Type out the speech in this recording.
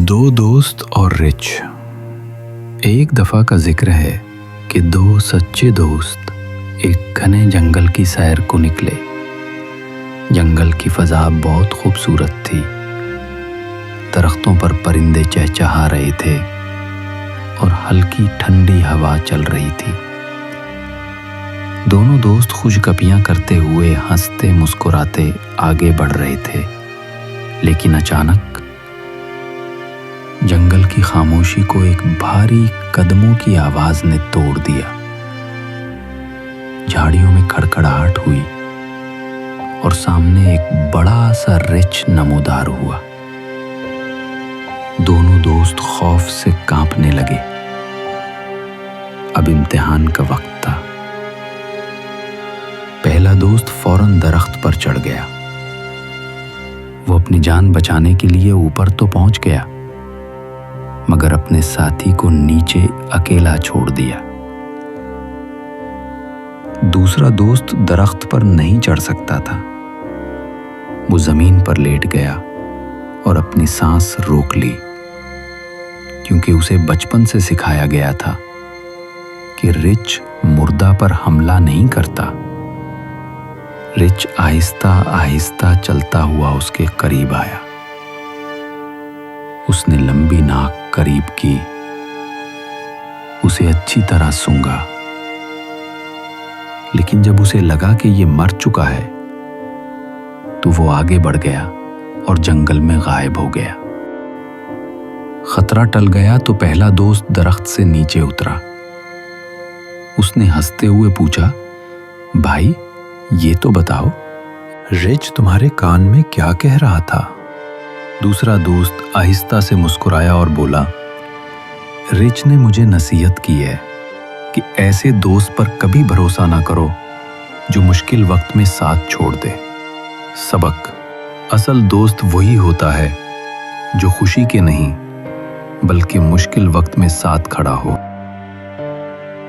دو دوست اور رچ۔ ایک دفعہ کا ذکر ہے کہ دو سچے دوست ایک گھنے جنگل کی سیر کو نکلے۔ جنگل کی فضا بہت خوبصورت تھی، درختوں پر پرندے چہچہا رہے تھے اور ہلکی ٹھنڈی ہوا چل رہی تھی۔ دونوں دوست خوش گپیاں کرتے ہوئے ہنستے مسکراتے آگے بڑھ رہے تھے، لیکن اچانک جنگل کی خاموشی کو ایک بھاری قدموں کی آواز نے توڑ دیا۔ جھاڑیوں میں کھڑکھڑاہٹ ہوئی اور سامنے ایک بڑا سا رچ نمودار ہوا۔ دونوں دوست خوف سے کانپنے لگے۔ اب امتحان کا وقت تھا۔ پہلا دوست فوراً درخت پر چڑھ گیا۔ وہ اپنی جان بچانے کے لیے اوپر تو پہنچ گیا، مگر اپنے ساتھی کو نیچے اکیلا چھوڑ دیا۔ دوسرا دوست درخت پر نہیں چڑھ سکتا تھا۔ وہ زمین پر لیٹ گیا اور اپنی سانس روک لی، کیونکہ اسے بچپن سے سکھایا گیا تھا کہ رچ مردہ پر حملہ نہیں کرتا۔ رچ آہستہ آہستہ چلتا ہوا اس کے قریب آیا۔ اس نے لمبی ناک قریب کی، اسے اچھی طرح سونگھا، لیکن جب اسے لگا کہ یہ مر چکا ہے تو وہ آگے بڑھ گیا اور جنگل میں غائب ہو گیا۔ خطرہ ٹل گیا تو پہلا دوست درخت سے نیچے اترا۔ اس نے ہنستے ہوئے پوچھا، بھائی یہ تو بتاؤ، رچ تمہارے کان میں کیا کہہ رہا تھا؟ دوسرا دوست آہستہ سے مسکرایا اور بولا، رچ نے مجھے نصیحت کی ہے کہ ایسے دوست پر کبھی بھروسہ نہ کرو جو مشکل وقت میں ساتھ چھوڑ دے۔ سبق: اصل دوست وہی ہوتا ہے جو خوشی کے نہیں بلکہ مشکل وقت میں ساتھ کھڑا ہو۔